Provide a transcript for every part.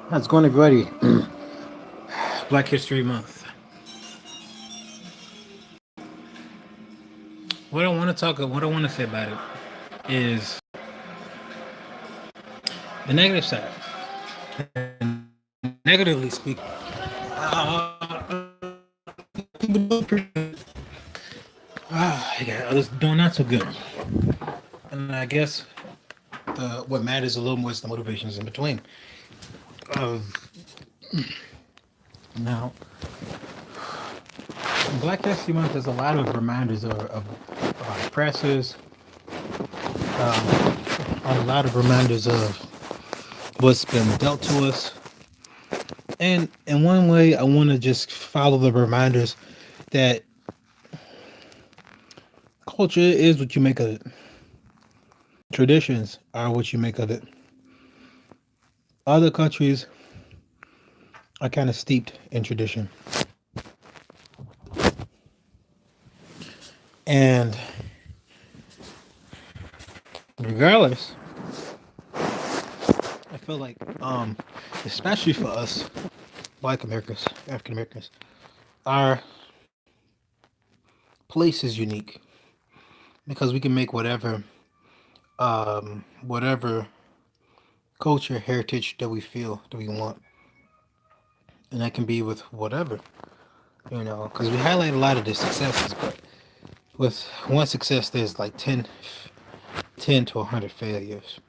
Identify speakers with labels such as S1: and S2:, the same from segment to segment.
S1: How's it going, everybody? Black History Month. What I want to say about it is the negative side. Negatively speaking, people yeah, others doing not so good. And I guess what matters a little more is the motivations in between. Uh, Now, in Black History Month, there's a lot of reminders of our oppressors, a lot of reminders of what's been dealt to us. And in one way, I want to just follow the reminders that culture is what you make of it. Traditions are what you make of it. Other countries are kind of steeped in tradition. And regardless, I feel like, especially for us, Black Americans, African Americans, our place is unique because we can make whatever culture, heritage that we feel that we want, and that can be with whatever, because we highlight a lot of the successes, but with one success, there's like 10 to 100 failures.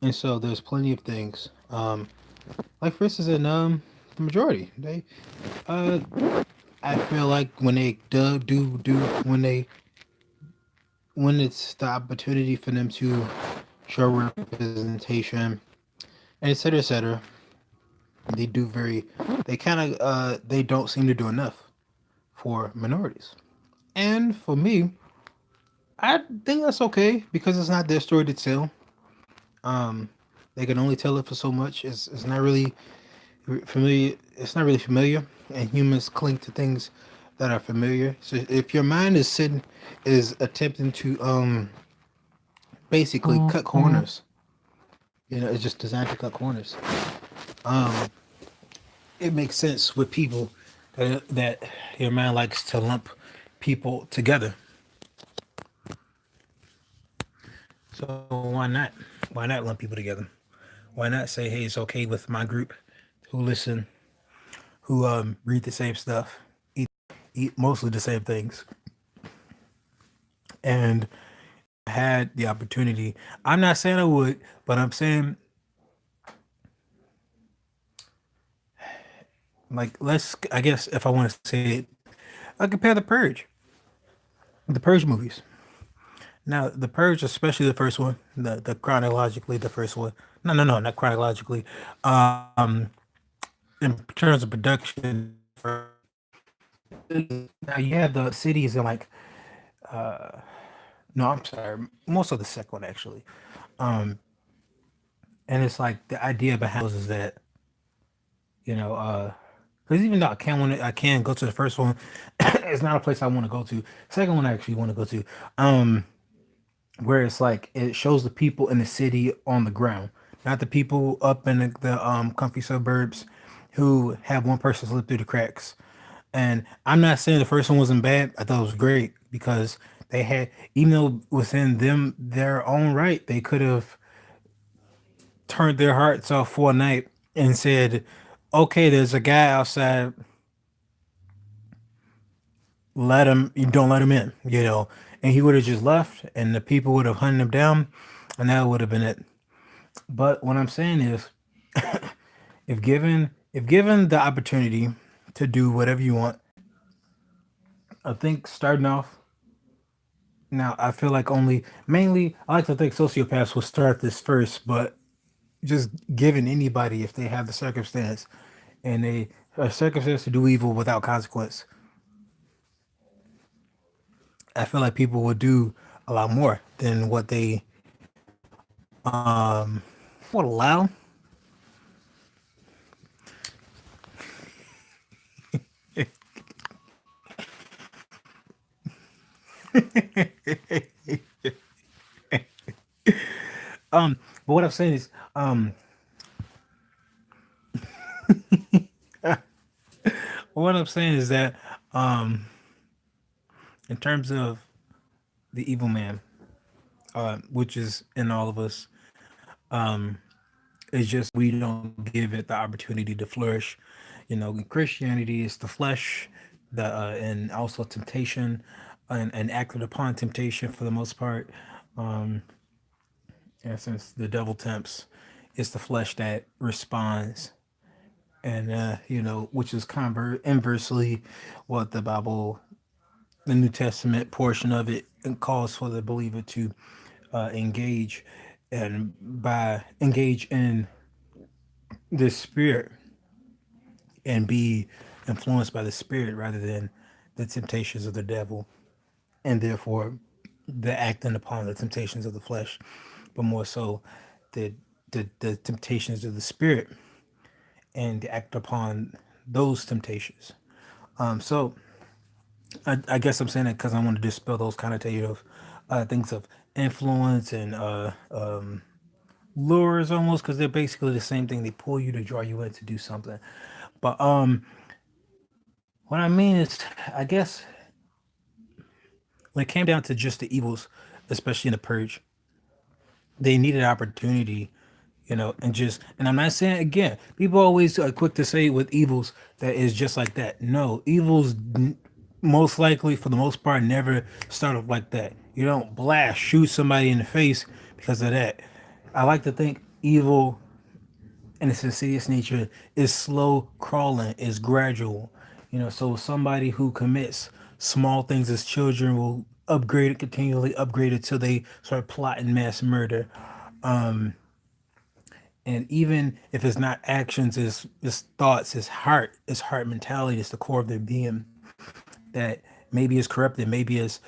S1: And so there's plenty of things. Like for instance, in the majority, uh, I feel like when they do when it's the opportunity for them to show representation and etc., they do very, they kind of they don't seem to do enough for minorities. And for me, I think that's okay because it's not their story to tell. Um, they can only tell it for so much. It's not really familiar. It's not really familiar, and humans cling to things that are familiar. So if your mind is attempting to basically cut corners, it's just designed to cut corners. Um, it makes sense with people that your mind likes to lump people together. So why not? Why not lump people together? Why not say, hey, it's okay with my group who listen, who read the same stuff, eat mostly the same things, and had the opportunity. I'm not saying I would, but I'm saying like let's. I guess if I want to say it, I compare the Purge movies. Now the Purge, especially the first one, the chronologically the first one. No, not chronologically. Um, in terms of production, now you have the cities in like no, I'm sorry, most of the second one actually. Um, and it's like the idea behind those is that you know, because even though I can go to the first one, it's not a place I want to go to. Second one I actually want to go to, um, where it's like it shows the people in the city on the ground, not the people up in the comfy suburbs who have one person slip through the cracks. And I'm not saying the first one wasn't bad. I thought it was great because they had, even though within them their own right, they could have turned their hearts off for a night and said, "Okay, there's a guy outside. Let him. You don't let him in." And he would have just left, and the people would have hunted him down, and that would have been it. But what I'm saying is, if given the opportunity to do whatever you want, I think starting off now, I feel like only mainly I like to think sociopaths will start this first, but just giving anybody if they have the circumstance and they a circumstance to do evil without consequence, I feel like people would do a lot more than what they would allow. But what I'm saying is, What I'm saying is that, um, in terms of the evil man, which is in all of us, it's just we don't give it the opportunity to flourish. You know, in Christianity, it's the flesh, and also temptation, and acted upon temptation for the most part. Um, and since the devil tempts, it's the flesh that responds, and which is inversely what the Bible, the New Testament portion of it, calls for the believer to engage, and by engage in the spirit and be influenced by the spirit rather than the temptations of the devil, and therefore the acting upon the temptations of the flesh, but more so the the temptations of the spirit and act upon those temptations. So I guess I'm saying it because I want to dispel those connotative things of influence and lures, almost, because they're basically the same thing. They pull you to draw you in to do something. But what I mean is, I guess when it came down to just the evils, especially in the purge, they needed opportunity, and I'm not saying, again, people always quick to say with evils that is just like that. No, evils most likely, for the most part, never start off like that. You don't blast shoot somebody in the face because of that. I like to think evil in its insidious nature is slow crawling, is gradual. So somebody who commits small things as children will upgrade it, continually upgrade it till they start plotting mass murder. And even if it's not actions, it's thoughts, it's heart mentality, it's the core of their being that maybe is corrupted, maybe is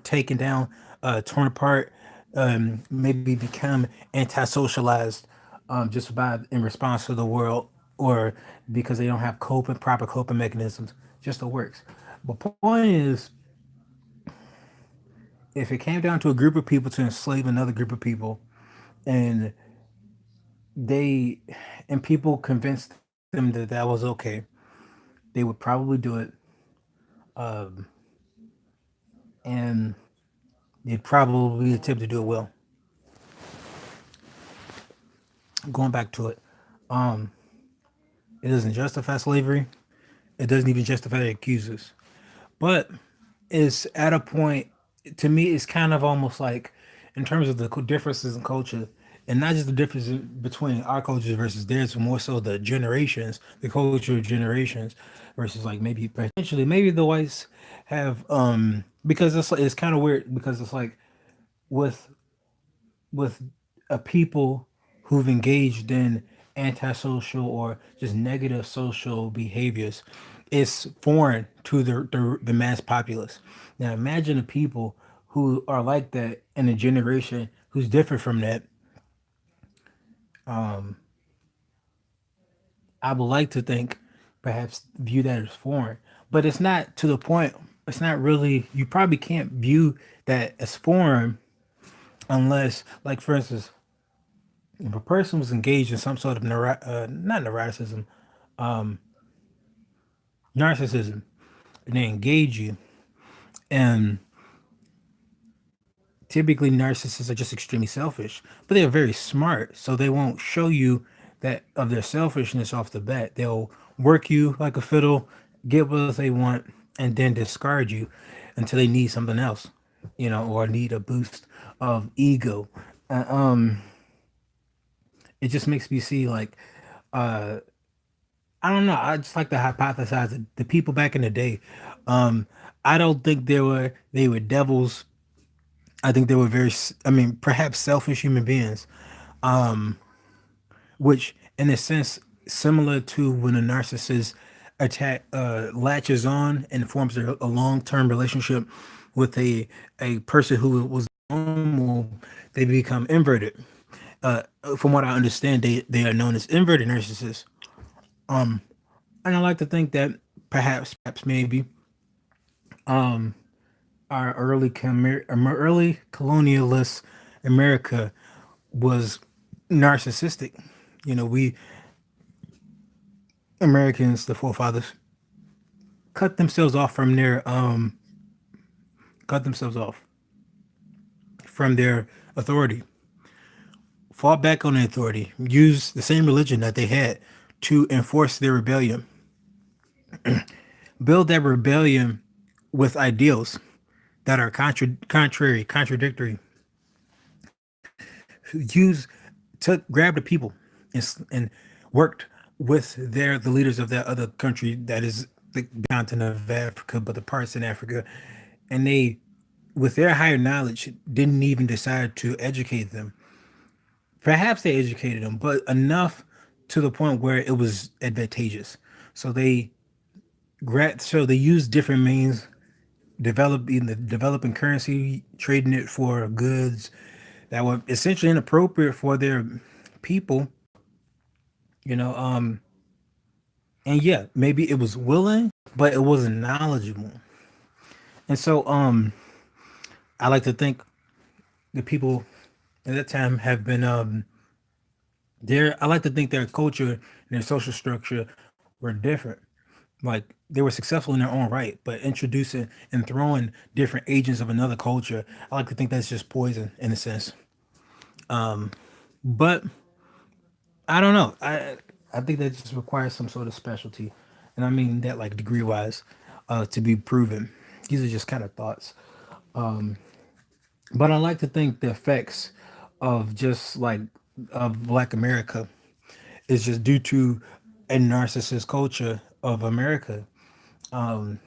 S1: taken down, torn apart, maybe become anti-socialized, just by in response to the world, or because they don't have proper coping mechanisms. Just the works. But point is, if it came down to a group of people to enslave another group of people, and they and people convinced them that that was okay, they would probably do it, and they'd probably attempt to do it well. Going back to it, it doesn't justify slavery. It doesn't even justify the accusers. But it's at a point, to me, it's kind of almost like, in terms of the differences in culture, and not just the difference between our cultures versus theirs, but more so the generations, the culture of generations, versus like maybe potentially maybe the whites have, because it's kind of weird, because it's like with with a people who've engaged in antisocial or just negative social behaviors, it's foreign to the mass populace. Now imagine the people who are like that in a generation who's different from that. I would like to think, perhaps view that as foreign, but it's not to the point. It's not really. You probably can't view that as foreign unless, like, for instance, if a person was engaged in some sort of not narcissism, and they engage you, and typically narcissists are just extremely selfish, but they're very smart, so they won't show you that of their selfishness off the bat. They'll work you like a fiddle, get what they want, and then discard you until they need something else, or need a boost of ego. Uh, um, it just makes me see, like, I don't know. I just like to hypothesize that the people back in the day, um, I don't think they were devils. I think they were I mean, perhaps selfish human beings, which, in a sense, similar to when a narcissist latches on and forms a long term relationship with a person who was normal, they become inverted. From what I understand, they are known as inverted narcissists. And I like to think that perhaps maybe our early colonialist America was narcissistic. We Americans, the forefathers, cut themselves off from their cut themselves off from their authority, fought back on the authority, used the same religion that they had to enforce their rebellion, build that rebellion with ideals that are contradictory, use took grabbed the people and worked with the leaders of that other country that is the continent of Africa, but the parts in Africa, and they, with their higher knowledge, didn't even decide to educate them. Perhaps they educated them, but enough to the point where it was advantageous. So they used different means, developing currency, trading it for goods that were essentially inappropriate for their people. You know, and yeah, maybe it was willing, but it wasn't knowledgeable. And so, I like to think the people at that time have been their I like to think their culture and their social structure were different. Like they were successful in their own right, but introducing and throwing different agents of another culture, I like to think that's just poison in a sense. But I don't know. I think that just requires some sort of specialty, and I mean that like degree wise, to be proven. These are just kind of thoughts. But I like to think the effects of just like of Black America is just due to a narcissist culture of America that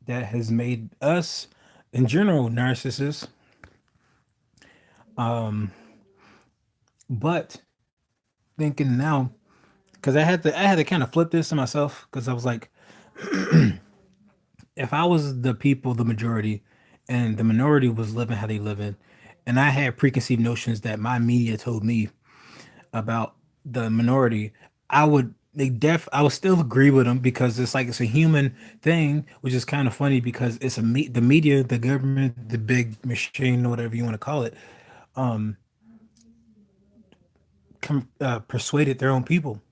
S1: has made us, in general, narcissists. But thinking now, because I had to kind of flip this to myself because I was like, if I was the people, the majority, and the minority was living how they living, and I had preconceived notions that my media told me about the minority, I would still agree with them because it's like it's a human thing, which is kind of funny because the media, the government, the big machine, whatever you want to call it, persuaded their own people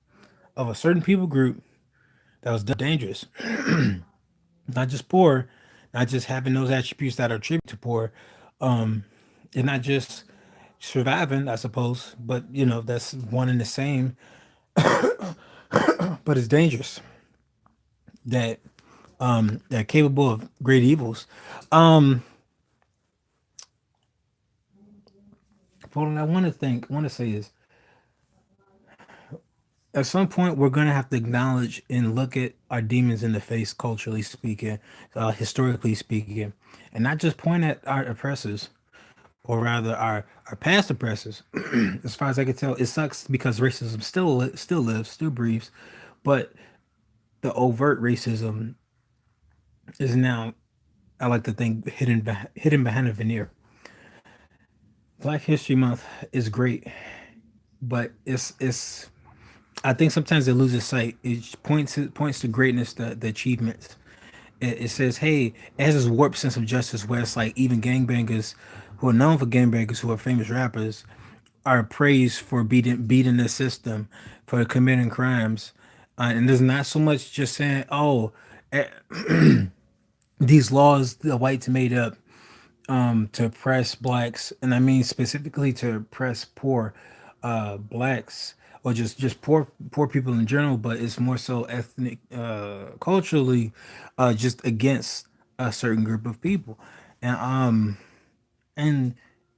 S1: of a certain people group that was dangerous, not just poor, not just having those attributes that are attributed to poor, and not just surviving, I suppose, but that's one and the same, but it's dangerous that that are capable of great evils. Um, but what I want to say is, at some point, we're gonna have to acknowledge and look at our demons in the face, culturally speaking, historically speaking, and not just point at our oppressors, or rather our past oppressors. As far as I can tell, it sucks because racism still lives, still breathes, but the overt racism is now, I like to think, hidden behind a veneer. Black History Month is great, but it's I think sometimes it loses sight. It points to greatness, the achievements. It says, hey, it has this warped sense of justice where it's like even gangbangers who are known for gangbangers, who are famous rappers, are praised for beating the system, for committing crimes. And there's not so much just saying, oh, eh, these laws the whites made up to oppress blacks, and I mean specifically to oppress poor blacks, or just poor people in general, but it's more so ethnic, culturally, just against a certain group of people, and and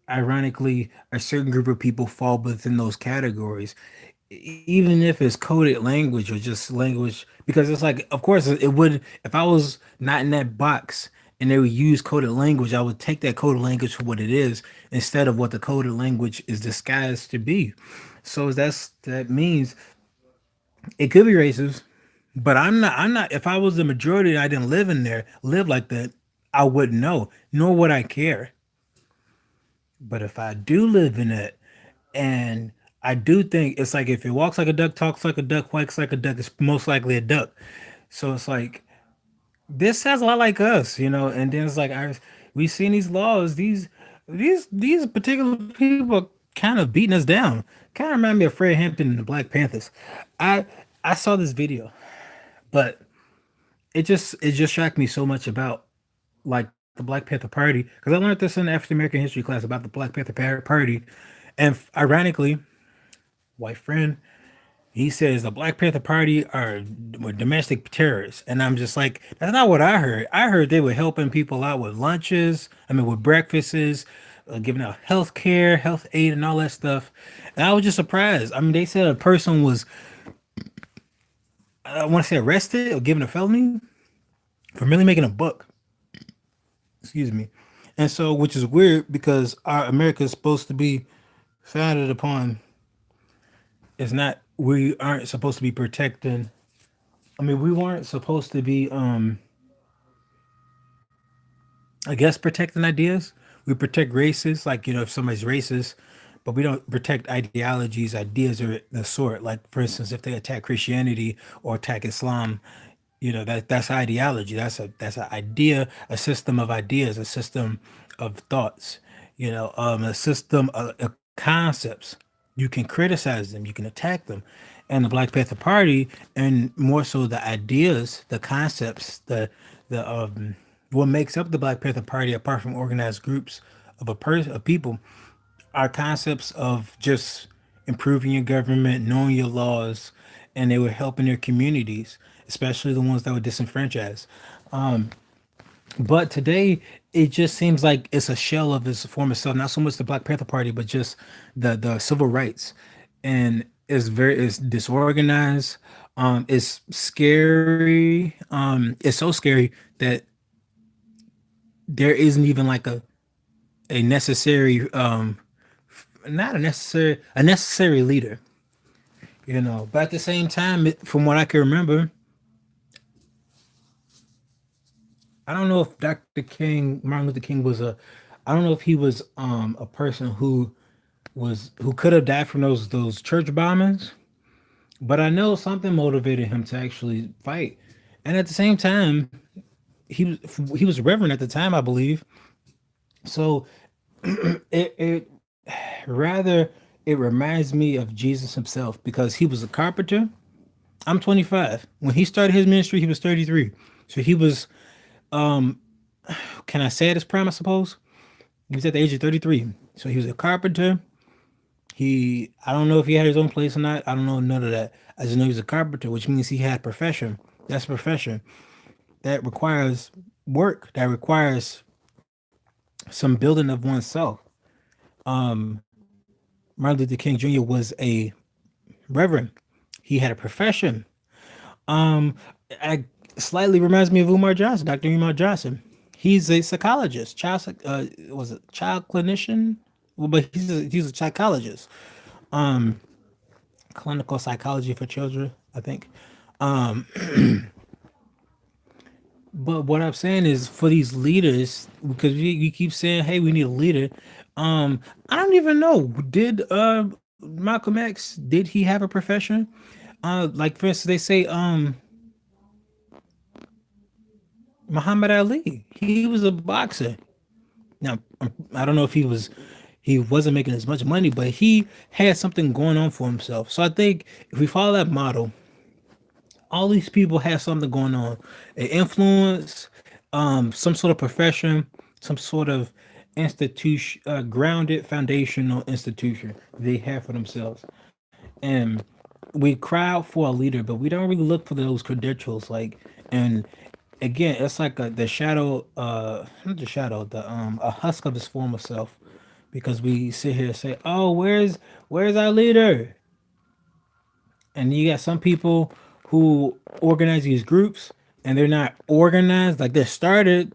S1: ironically, a certain group of people fall within those categories, even if it's coded language or just language, because it's like, of course, it would, if I was not in that box and they would use coded language, I would take that coded language for what it is instead of what the coded language is disguised to be. So that means it could be racist, but I'm not, if I was the majority and I didn't live like that, I wouldn't know, nor would I care. But if I do live in it, and I do think it's like if it walks like a duck, talks like a duck, quacks like a duck, it's most likely a duck. So it's like this sounds a lot like us, And then it's like we've seen these laws, these particular people kind of beating us down. Kind of remind me of Fred Hampton and the Black Panthers. I I saw this video, but it just shocked me so much about like the Black Panther Party because I learned this in the African American history class about the Black Panther Party, and ironically, white friend he says the Black Panther Party are were domestic terrorists, and I'm just like, that's not what I heard. I heard they were helping people out with lunches, I mean, with breakfasts, giving out health care, health aid, and all that stuff. And I was just surprised. I mean, they said a person was, I want to say, arrested or given a felony for merely making a buck. Excuse me. And so, which is weird because our America is supposed to be founded upon. It's not. We aren't supposed to be protecting. I mean, we weren't supposed to be. I guess protecting ideas. We protect races, like if somebody's racist, but we don't protect ideologies, ideas, or the sort. Like for instance, if they attack Christianity or attack Islam, that's ideology. That's an idea, a system of ideas, a system of thoughts. A system of concepts. You can criticize them, you can attack them, and the Black Panther Party, and more so the ideas, the concepts, the what makes up the Black Panther Party, apart from organized groups of people, are concepts of just improving your government, knowing your laws, and they were helping their communities, especially the ones that were disenfranchised. But today, it just seems like it's a shell of its former self. Not so much the Black Panther Party, but just the civil rights, and it's disorganized. It's scary. It's so scary that there isn't even like a necessary not a necessary leader. But at the same time, from what I can remember, I don't know if Dr. King, Martin Luther King was a, I don't know if he was a person who could have died from those church bombings, but I know something motivated him to actually fight. And at the same time, he was a reverend at the time, I believe. So it rather it reminds me of Jesus himself because he was a carpenter. I'm 25. When he started his ministry, he was 33. So he was, can I say at his prime, I suppose? He was at the age of 33. So he was a carpenter. I don't know if he had his own place or not. I don't know none of that. I just know he was a carpenter, which means he had a profession. That's a profession that requires work, that requires some building of oneself. Martin Luther King Jr. was a reverend. He had a profession. Um, I slightly reminds me of Umar Johnson, Dr. Umar Johnson. He's a psychologist, was it child clinician? Well, but he's a psychologist, clinical psychology for children, I think. Um, but what I'm saying is for these leaders, because we keep saying, "Hey, we need a leader." I don't even know. Did Malcolm X did he have a profession? Like for instance, they say Muhammad Ali. He was a boxer. Now, I don't know if he wasn't making as much money, but he had something going on for himself. So I think if we follow that model, all these people have something going on, an influence, some sort of profession, some sort of institution, grounded foundational institution they have for themselves. And we cry out for a leader, but we don't really look for those credentials. And again, it's like the shadow, not the shadow, the a husk of his former self, because we sit here and say, "Oh, where's our leader?" And you got some people who organize these groups, and they're not organized. Like they're started,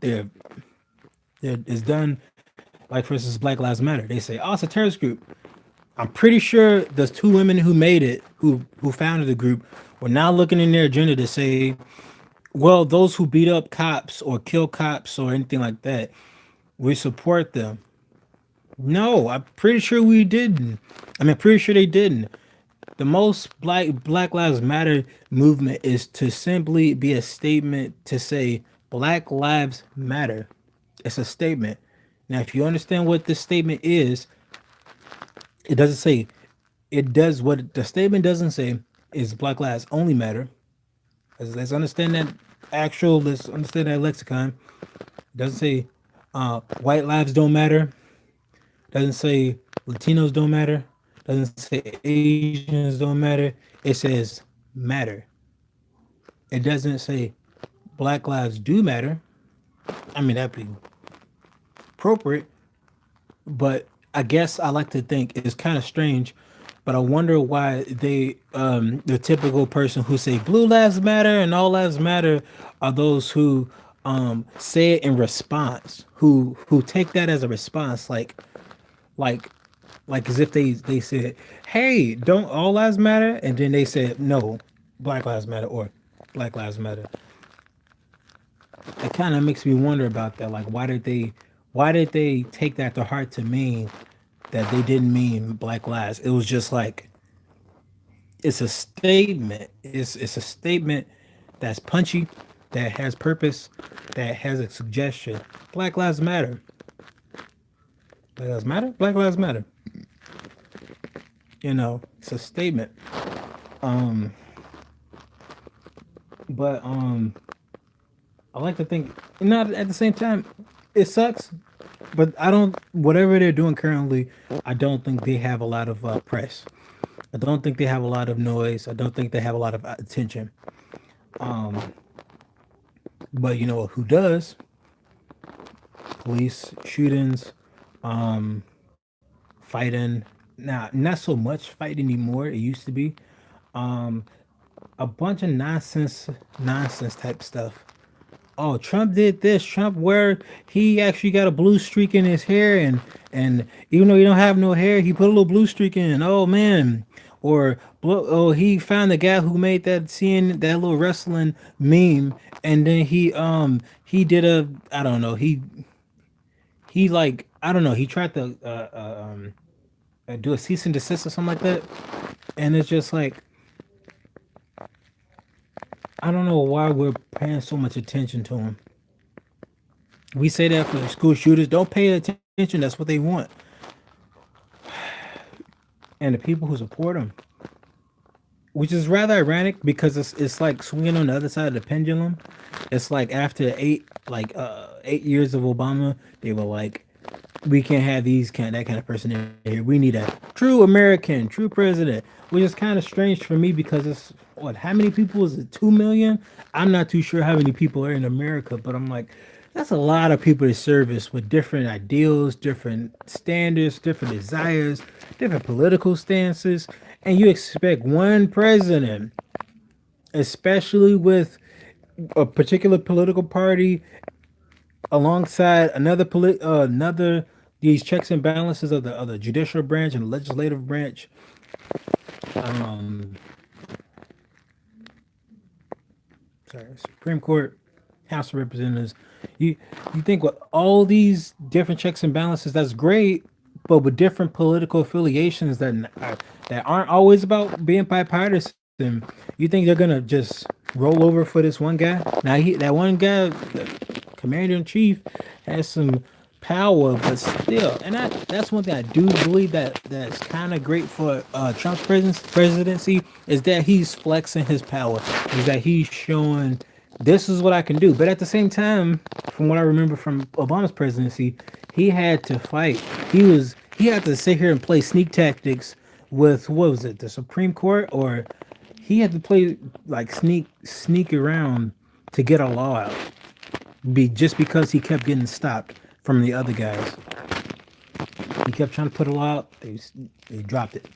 S1: it's done. Like for instance, Black Lives Matter. They say, "Oh, it's a terrorist group." I'm pretty sure the two women who made it, who founded the group, were now looking in their agenda to say, well, those who beat up cops or kill cops or anything like that, we support them. No, I'm pretty sure we didn't. I mean, pretty sure they didn't. The most Black Lives Matter movement is to simply be a statement to say Black Lives Matter. It's a statement. Now, if you understand what this statement is, it doesn't say, it does what the statement doesn't say. is Black Lives Only Matter. Let's understand that actual. Let's understand that lexicon. It doesn't say white lives don't matter. Doesn't say Latinos don't matter. Doesn't say Asians don't matter. It says matter. It doesn't say Black lives do matter. I mean that'd be appropriate, but I guess I like to think it's kind of strange. But I wonder why the typical person who say blue lives matter and all lives matter are those who say it in response, who take that as a response, like like as if they said, "Hey, don't all lives matter?" And then they said, "No, Black lives matter," or "Black lives matter." It kind of makes me wonder about that. Like, why did they take that to heart to mean that they didn't mean Black lives? It was just like it's a statement. It's a statement that's punchy, that has purpose, that has a suggestion. Black lives matter. Black lives matter. Black lives matter. It's a statement. Um, but I like to think, not at the same time, it sucks. But I don't. Whatever they're doing currently, I don't think they have a lot of press. I don't think they have a lot of noise. I don't think they have a lot of attention. Um, but you know who does? Police shootings, um, fighting. Now, not so much fight anymore. It used to be um, a bunch of nonsense type stuff. Oh, Trump did this. Trump where he actually got a blue streak in his hair, and even though he don't have no hair, he put a little blue streak in. Oh man, or oh he found the guy who made that seeing that little wrestling meme, and then he did a I don't know he like I don't know he tried to do a cease and desist or something like that, and it's just like I don't know why we're paying so much attention to him. We say that for the school shooters. Don't pay attention. That's what they want. And the people who support them, which is rather ironic because it's like swinging on the other side of the pendulum. It's like after 8 years of Obama, they were like, we can't have that kind of person in here. We need a true American, true president, which is kind of strange for me because it's what? How many people is it? 2 million? I'm not too sure how many people are in America, but I'm like, that's a lot of people to service with different ideals, different standards, different desires, different political stances, and you expect one president, especially with a particular political party alongside another these checks and balances of the judicial branch and the legislative branch. Um, sorry, Supreme Court, House of Representatives. You you think with all these different checks and balances, that's great, but with different political affiliations that aren't always about being bipartisan, you think they're gonna just roll over for this one guy? Now that one guy, the commander in chief, has some power, but still, and that's one thing I do believe that's kind of great for Trump's presidency is that he's flexing his power, is that he's showing this is what I can do. But at the same time, from what I remember from Obama's presidency, he had to fight. He had to sit here and play sneak tactics with what was it, the Supreme Court, or he had to play like sneak around to get a law out. Be just because he kept getting stopped from the other guys. He kept trying to put a law out. They dropped it.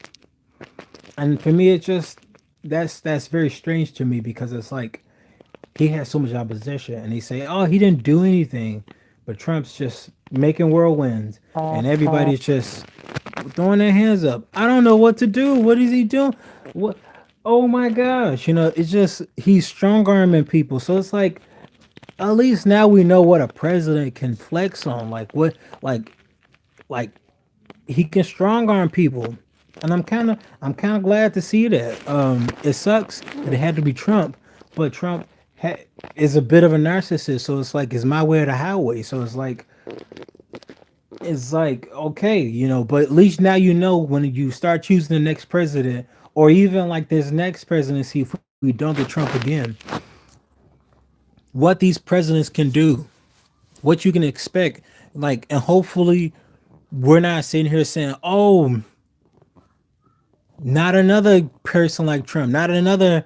S1: And for me, it's just that's very strange to me because it's like he has so much opposition, and they say, "Oh, he didn't do anything," but Trump's just making whirlwinds, and everybody's just throwing their hands up. I don't know what to do. What is he doing? What? Oh my gosh! It's just he's strong arming people. So it's like at least now we know what a president can flex on. Like what? Like he can strong arm people, and I'm kind of glad to see that. It sucks that it had to be Trump, but Trump is a bit of a narcissist, so it's like it's my way or the highway. So it's like okay, but at least now when you start choosing the next president or even like this next presidency, if we don't get Trump again, what these presidents can do, what you can expect, like, and hopefully we're not sitting here saying, "Oh, not another person like Trump, not another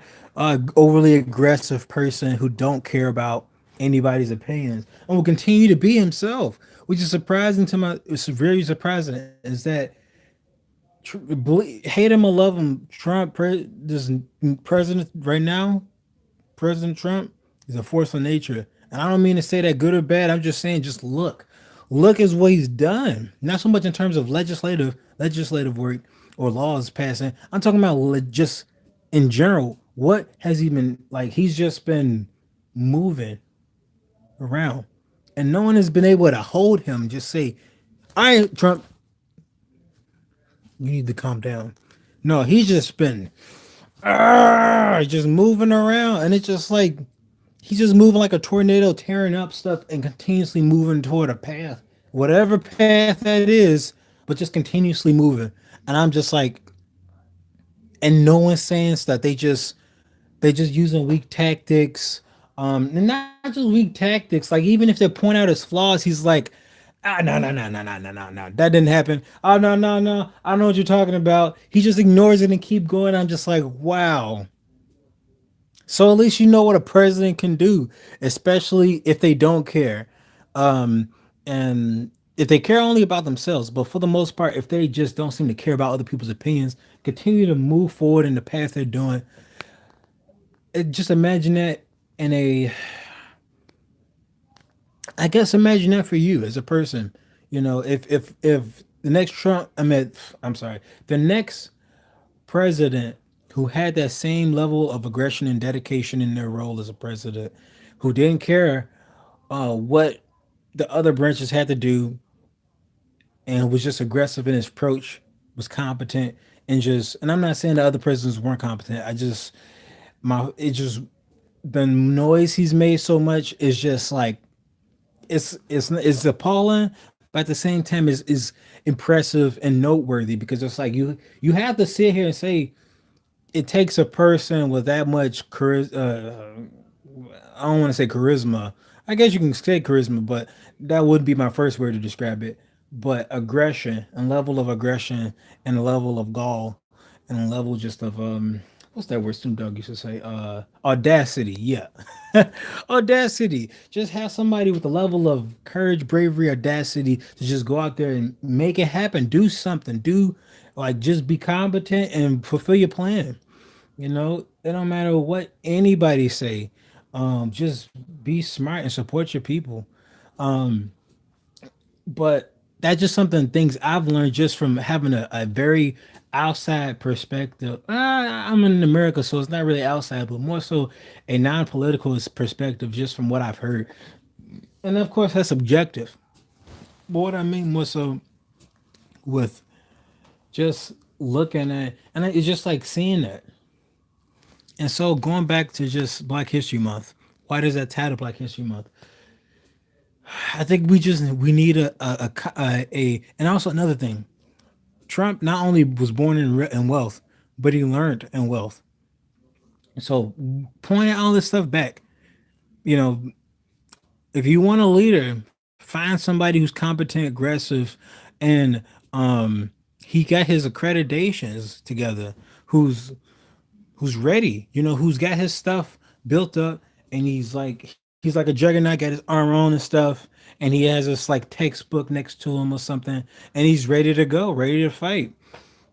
S1: overly aggressive person who don't care about anybody's opinions and will continue to be himself." Which is surprising to my, it's very surprising, is that hate him or love him, this president right now, President Trump, is a force of nature. And I don't mean to say that good or bad. I'm just saying, just look. Look is what he's done. Not so much in terms of legislative work or laws passing. I'm talking about just in general. What has he been like? He's just been moving around, and no one has been able to hold him. Just say, "I Trump, you need to calm down." No, he's just been just moving around, and it's just like he's just moving like a tornado, tearing up stuff and continuously moving toward a path, whatever path that is, but just continuously moving. And I'm just like, and no one's saying stuff. They just using weak tactics. And not just weak tactics. Like even if they point out his flaws, he's like, ah, no, no, no, no, no, no, no, no, that didn't happen. Oh, no, no, no, I know what you're talking about. He just ignores it and keep going. I'm just like, wow. So at least you know what a president can do, especially if they don't care. Um, and if they care only about themselves, but for the most part, if they just don't seem to care about other people's opinions, continue to move forward in the path they're doing. Just imagine that in a, I guess imagine that for you as a person. You know, if the next Trump, I'm sorry, the next president who had that same level of aggression and dedication in their role as a president, who didn't care what the other branches had to do, and was just aggressive in his approach, was competent, and just, and I'm not saying the other presidents weren't competent. I just, it just, the noise he's made so much is just like, it's appalling, but at the same time is impressive and noteworthy, because it's like you have to sit here and say it takes a person with that much I don't want to say charisma. I guess you can say charisma, but that would be my first word to describe it. But aggression and level of aggression and a level of gall and a level just of what's that word Snoop Dogg used to say? Audacity. Yeah. Audacity. Just have somebody with a level of courage, bravery, audacity to just go out there and make it happen. Do something. Do, like, just be competent and fulfill your plan. You know, it don't matter what anybody say. Just be smart and support your people. Um, but that's just something, things I've learned just from having a very outside perspective. I'm in America, so it's not really outside, but more so a non-political perspective, just from what I've heard. And of course, that's subjective. But what I mean more so with just looking at, and it's just like seeing that. And so going back to just Black History Month, why does that tie to Black History Month? I think we need and also another thing. Trump not only was born in wealth, but he learned in wealth. So pointing all this stuff back, you know, if you want a leader, find somebody who's competent, aggressive, and he got his accreditations together, who's who's ready, you know, who's got his stuff built up, and he's like a juggernaut, got his armor on and stuff, and he has this like textbook next to him or something, and he's ready to go, ready to fight.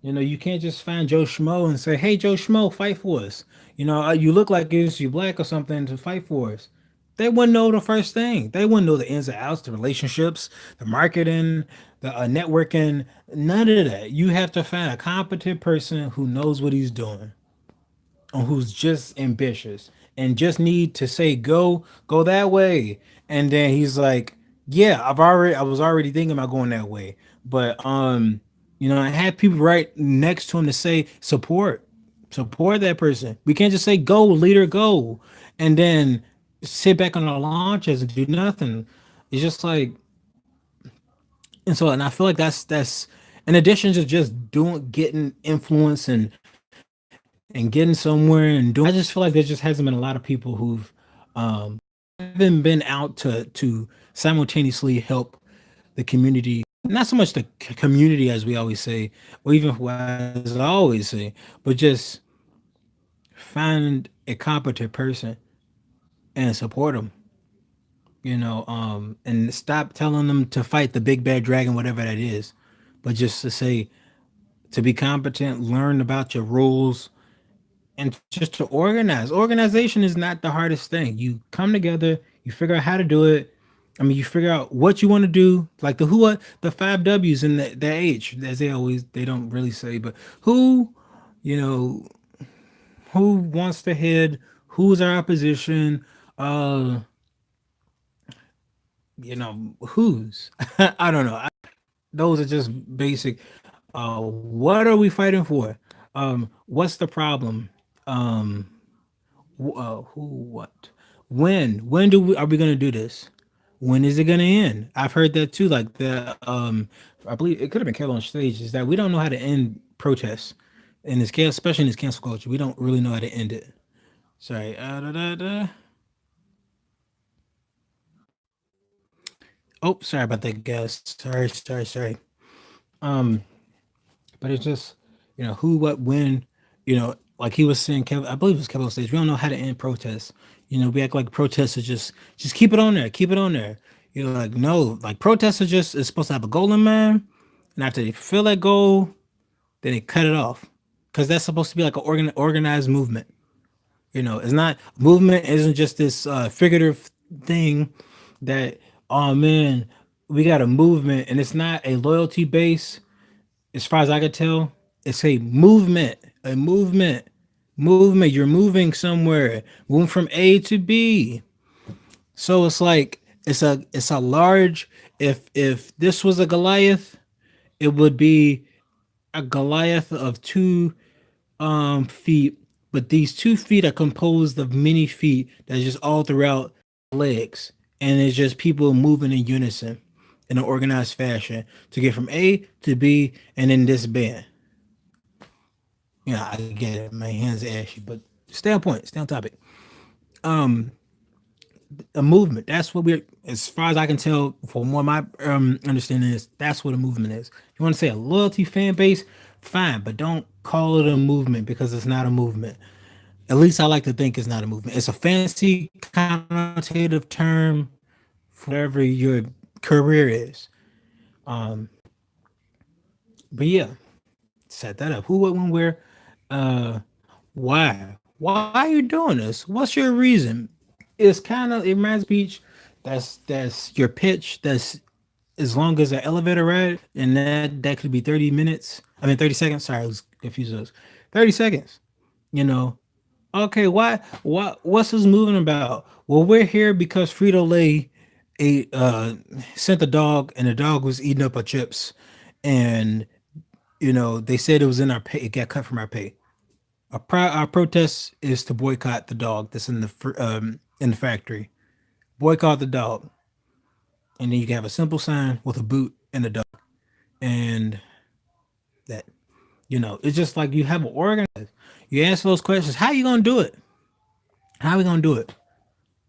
S1: You know, you can't just find Joe Schmo and say, "Hey, Joe Schmo, fight for us." You know, you look like this, you black or something to fight for us. They wouldn't know the first thing. They wouldn't know the ins and outs, the relationships, the marketing, the networking, none of that. You have to find a competent person who knows what he's doing, who's just ambitious and just need to say go that way, and then he's like, yeah, I was already thinking about going that way, but you know, I had people right next to him to say support that person. We can't just say go leader go, and then sit back on our launches and do nothing. It's just like, and I feel like that's in addition to just doing getting influence and and getting somewhere and doing. I just feel like there just hasn't been a lot of people who've haven't been out to simultaneously help the community. Not so much the community as we always say, or even as I always say, but just find a competent person and support them. And stop telling them to fight the big bad dragon, whatever that is, but just to say to be competent, learn about your rules, and just to organize. Organization is not the hardest thing. You come together, you figure out how to do it. I mean, you figure out what you want to do, like the who, what, the five W's and the H, as they don't really say, but who, you know, who wants to head, who's our opposition, uh, who's, I don't know. Those are just basic. What are we fighting for? What's the problem? Um, who, what, when are we gonna do this? When is it gonna end? I've heard that too. Like I believe it could have been Kev on stage. Is that we don't know how to end protests in this case, especially in this cancel culture. We don't really know how to end it. Sorry. Oh, sorry about that, guys. Sorry. Um, but it's just, who, what, when, like he was saying, Kevin, I believe it was Kevin on stage. We don't know how to end protests. We act like protests are just keep it on there, keep it on there. Like no, like protests are just is supposed to have a goal in mind, and after they fulfill that goal, then they cut it off, because that's supposed to be like an organized movement. It's not movement isn't just this figurative thing that, oh man, we got a movement and it's not a loyalty base. As far as I could tell, it's a movement. You're moving somewhere, moving from A to B. So it's like it's a large. If this was a Goliath, it would be a Goliath of 2 feet, but these 2 feet are composed of many feet that's just all throughout legs, and it's just people moving in unison in an organized fashion to get from A to B and in this band. I get it. My hands are ashy, but stay on point, stay on topic. Um, a movement. That's what we're, as far as I can tell, from what my understanding is, that's what a movement is. You want to say a loyalty fan base, fine, but don't call it a movement because it's not a movement. At least I like to think it's not a movement. It's a fancy connotative term for whatever your career is. Um, but yeah, set that up. Who, what, when, where, uh, why? Why are you doing this? What's your reason? It's kind of, it reminds speech. That's your pitch. That's as long as an elevator ride, and that could be 30 minutes. I mean 30 seconds. Sorry, I was confused. Those 30 seconds. You know, okay, what's this moving about? Well, we're here because Frito Lay ate sent the dog, and the dog was eating up our chips, and they said it was in our pay. It got cut from our pay. Our protest is to boycott the dog that's in the factory. Boycott the dog, and then you can have a simple sign with a boot and a dog, and that it's just like you have an organized. You answer those questions. How you gonna do it? How are we gonna do it?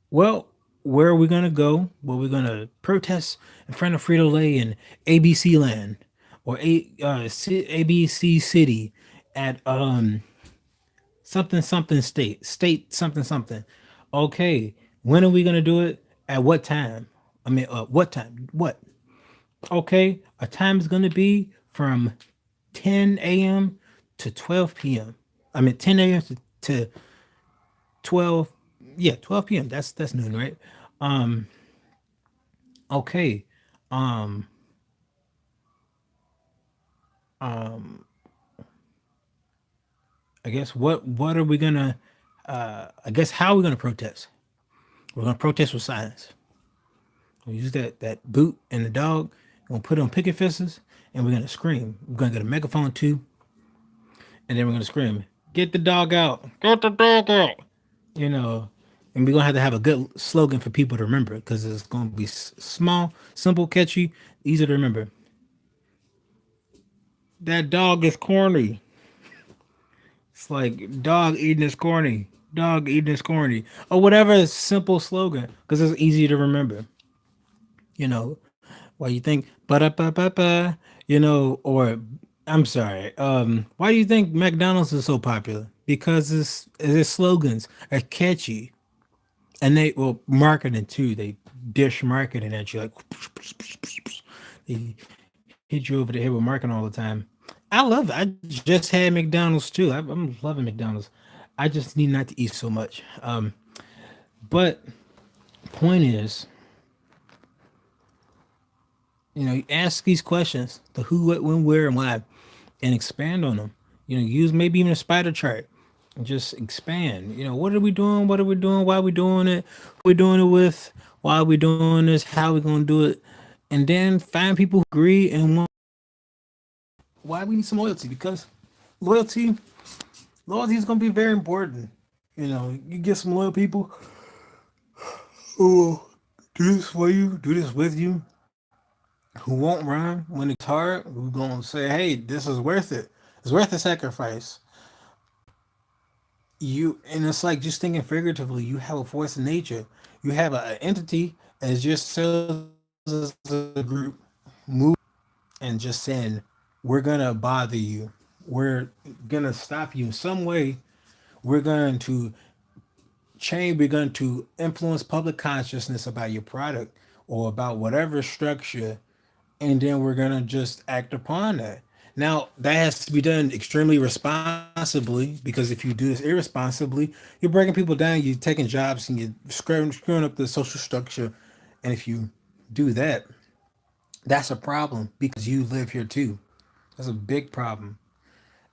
S1: Well, where are we gonna go? Well, we're gonna protest in front of Frito Lay in ABC Land or ABC City at something something state something something. Okay, when are we gonna do it? At what time? I mean, what time? What? Okay, our time is gonna be from 10 a.m. to 12 p.m. I mean, 10 a.m. to 12. Yeah, 12 p.m. That's noon, right? Um, okay. Um, um, I guess what are we gonna? I guess how are we gonna protest? We're gonna protest with science. We'll use that boot and the dog. We're gonna put on picket fences, and we're gonna scream. We're gonna get a megaphone too, and then we're gonna scream, "Get the dog out! Get the dog out!" You know, and we're gonna have to have a good slogan for people to remember because it's gonna be small, simple, catchy, easy to remember. That dog is corny. It's like dog eating is corny. Dog eating is corny. Or whatever simple slogan. Because it's easy to remember. You know, why you think ba da ba ba ba, or I'm sorry. Why do you think McDonald's is so popular? Because its slogans are catchy. And they well marketing too. They dish marketing at you like they hit you over the head with marketing all the time. I love it. I just had McDonald's too. I'm loving McDonald's. I just need not to eat so much. But point is, you ask these questions: the who, what, when, where, and why, and expand on them. Use maybe even a spider chart and just expand. What are we doing? What are we doing? Why are we doing it? Who we doing it with? Why are we doing this? How are we gonna do it? And then find people who agree and want. Why we need some loyalty? Because loyalty, loyalty is gonna be very important. You get some loyal people who will do this for you, do this with you, who won't run when it's hard, who gonna say, "Hey, this is worth it. It's worth the sacrifice." And it's like just thinking figuratively. You have a force of nature. You have an entity as yourselves as a group move and just saying, "We're gonna bother you. We're gonna stop you in some way. We're going to change. We're going to influence public consciousness about your product or about whatever structure, and then we're gonna just act upon that." Now that has to be done extremely responsibly because if you do this irresponsibly, you're breaking people down, you're taking jobs, and you're screwing up the social structure. And if you do that, that's a problem because you live here too. That's a big problem.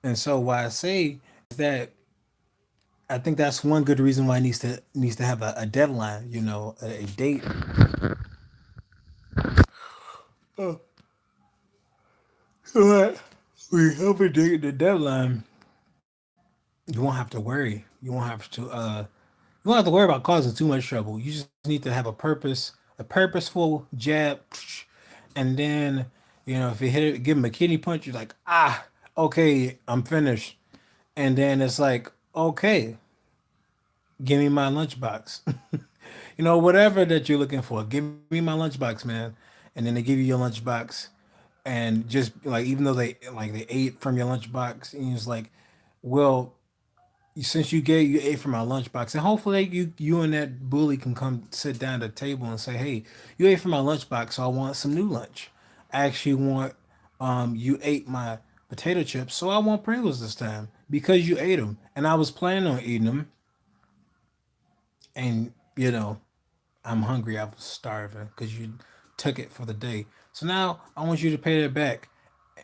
S1: And so why I say is that I think that's one good reason why it needs to have a deadline, a date. So that we help it the deadline, you won't have to worry. You won't have to worry about causing too much trouble. You just need to have a purpose, a purposeful jab, and then if you hit it, give him a kidney punch. You're like, okay, I'm finished. And then it's like, okay, give me my lunchbox. Whatever that you're looking for, give me my lunchbox, man. And then they give you your lunchbox, and just like even though they ate from your lunchbox, and it's like, well, since you ate from my lunchbox, and hopefully you and that bully can come sit down at the table and say, "Hey, you ate from my lunchbox, so I want some new lunch. I actually want you ate my potato chips, so I want Pringles this time because you ate them, and I was planning on eating them, and I'm hungry. I was starving because you took it for the day. So now I want you to pay that back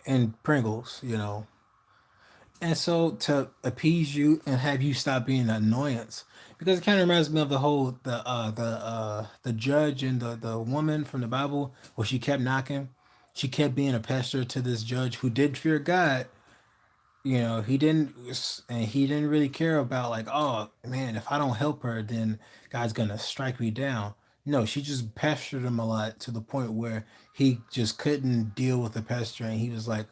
S1: in Pringles. And so to appease you and have you stop being an annoyance, because it kind of reminds me of the judge and the woman from the Bible where she kept knocking, she kept being a pester to this judge who did fear God. He didn't really care about like, oh man, if I don't help her, then God's gonna strike me down. No, she just pestered him a lot to the point where he just couldn't deal with the pestering. He was like,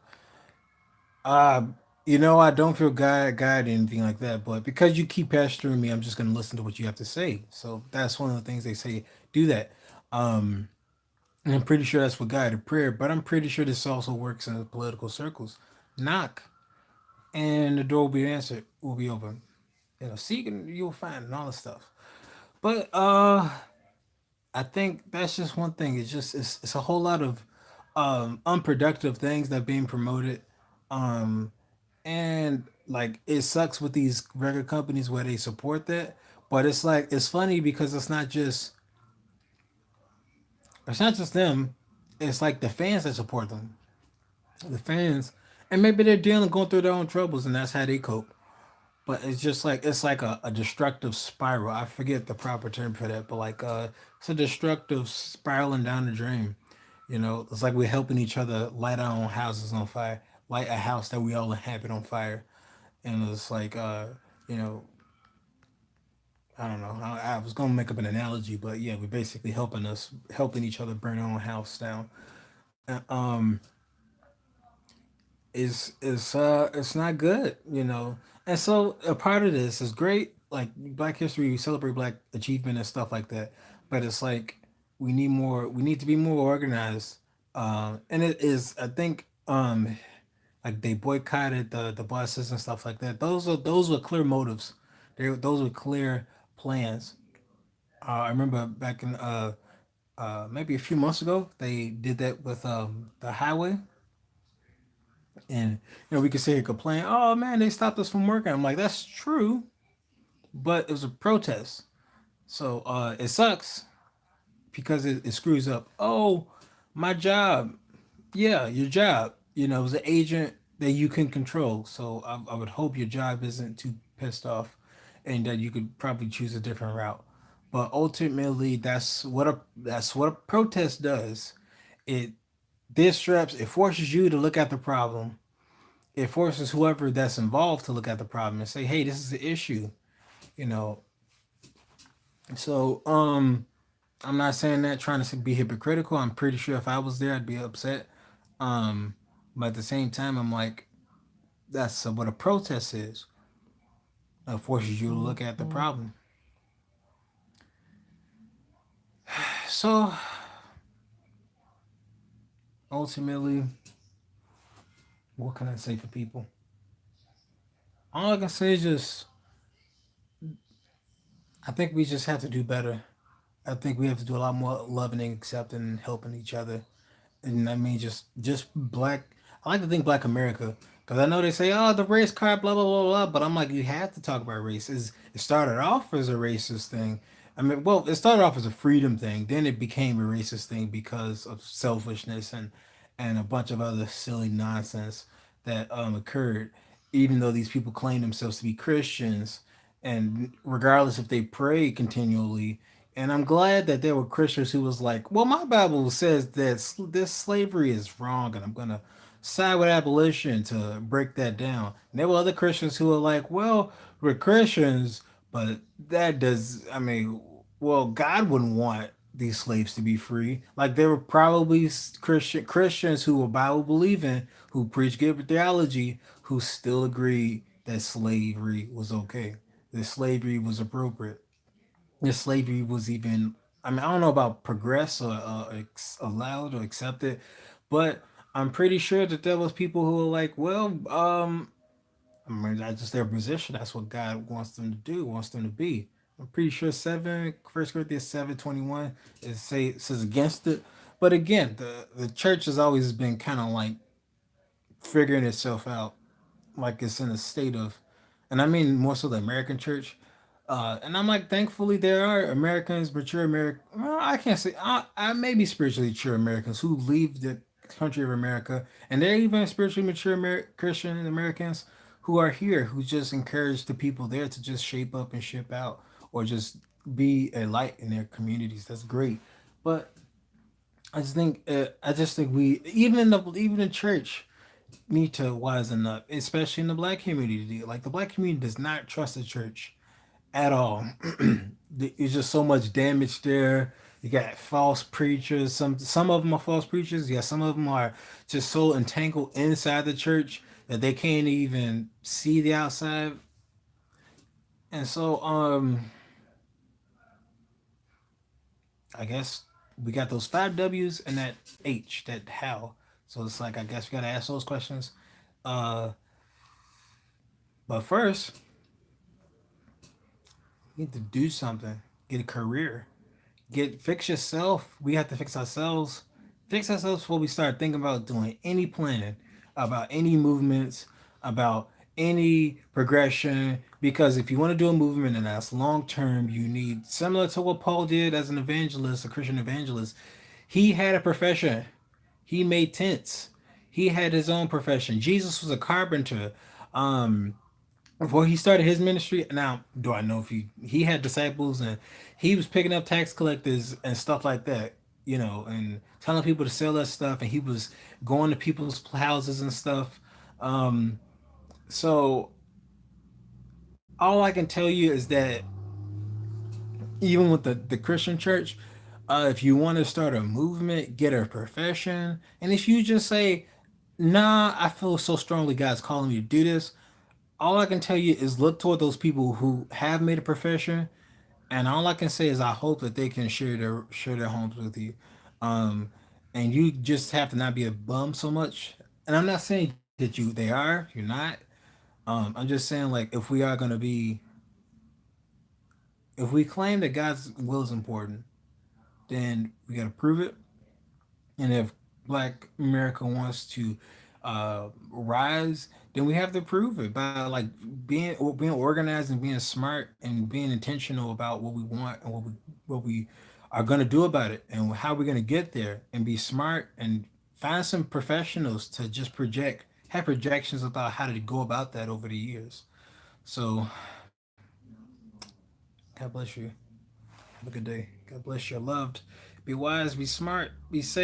S1: uh, I don't feel God, anything like that, but because you keep pestering me, I'm just gonna listen to what you have to say. So that's one of the things they say. Do that. Um, and I'm pretty sure that's what guided prayer, but I'm pretty sure this also works in political circles. Knock, and the door will be answered. Will be open. Seek and you'll find and all this stuff. But I think that's just one thing. It's a whole lot of unproductive things that are being promoted. Um, and like it sucks with these record companies where they support that, but it's like it's funny because it's not just them. It's like the fans that support them, the fans, and maybe they're dealing going through their own troubles, and that's how they cope. But it's just like it's like a destructive spiral. I forget the proper term for that, but like it's a destructive spiraling down the drain. It's like we're helping each other light our own houses on fire, light a house that we all inhabit on fire. And it's like you know, I don't know. I was gonna make up an analogy, but yeah, we're basically helping each other burn our own house down. Uh, Um, it's not good, you know. And so a part of this is great, like Black History, we celebrate Black achievement and stuff like that. But it's like we need to be more organized. And it is, I think, like they boycotted the buses and stuff like that. Those were clear motives. Those were clear plans. I remember back in maybe a few months ago, they did that with the highway. And we could sit here and complain, oh man, they stopped us from working. I'm like, that's true, but it was a protest. So it sucks because it screws up. Oh, my job. Yeah, your job. It was an agent that you can control. So I would hope your job isn't too pissed off and that you could probably choose a different route. But ultimately that's what a protest does. It disrupts, it forces you to look at the problem. It forces whoever that's involved to look at the problem and say, hey, this is the issue. You know. So I'm not saying that trying to be hypocritical. I'm pretty sure if I was there I'd be upset. Um but at the same time I'm like, that's what a protest is. It forces you to look at the problem. So ultimately, what can I say for people? All I can say is just I think we just have to do better. I think we have to do a lot more loving and accepting and helping each other. And I mean, just black. I like to think Black America because I know they say, "Oh, the race card, blah blah blah blah," but I'm like, you have to talk about race. It started off as a racist thing. I mean, well, it started off as a freedom thing. Then it became a racist thing because of selfishness and a bunch of other silly nonsense that occurred. Even though these people claim themselves to be Christians, and regardless if they pray continually, and I'm glad that there were Christians who was like, well, my Bible says that this slavery is wrong, and I'm gonna side with abolition to break that down. And there were other Christians who were like, well, we're Christians, but that does, I mean, well, God wouldn't want these slaves to be free. Like there were probably Christians who were Bible believing, who preach good theology, who still agreed that slavery was okay, that slavery was appropriate, if slavery was even, I mean, I don't know about progress or allowed or accepted, but I'm pretty sure that there was people who were like, well, I mean, that's just their position. That's what God wants them to do, wants them to be. I'm pretty sure 1 Corinthians 7:21 says against it. But again, the church has always been kind of like figuring itself out, like it's in a state of, and I mean more so the American church. And I'm like, thankfully, there are Americans, mature American. Well, I can't say I may be spiritually mature Americans who leave the country of America, and there are even spiritually mature Christian Americans who are here who just encourage the people there to just shape up and ship out, or just be a light in their communities. That's great, but I just think we even the church need to wisen up, especially in the black community. Like the black community does not trust the church at all. There's just so much damage there. You got false preachers. Some of them are false preachers. Yeah, some of them are just so entangled inside the church that they can't even see the outside. And so, I guess we got those five W's and that H, that how. So it's like I guess we gotta ask those questions. Uh, but first, you need to do something. Get a career. Fix yourself. We have to fix ourselves. Fix ourselves before we start thinking about doing any planning, about any movements, about any progression. Because if you want to do a movement and that's long term, you need, similar to what Paul did as an evangelist, a Christian evangelist. He had a profession. He made tents. He had his own profession. Jesus was a carpenter. Um, before he started his ministry. Now, do I know if he had disciples and he was picking up tax collectors and stuff like that, and telling people to sell that stuff, and he was going to people's houses and stuff. Um, so all I can tell you is that even with the Christian church, if you want to start a movement, get a profession, and if you just say, Nah, I feel so strongly God's calling me to do this. All I can tell you is look toward those people who have made a profession, and all I can say is I hope that they can share their homes with you. Um, and you just have to not be a bum so much. And I'm not saying that they are, you're not. I'm just saying like if we claim that God's will is important, then we gotta prove it. And if Black America wants to rise, then we have to prove it by like being organized and being smart and being intentional about what we want and what we are gonna do about it and how we're gonna get there and be smart and find some professionals to just project have projections about how to go about that over the years. So God bless you. Have a good day. God bless you. Loved. Be wise. Be smart. Be safe.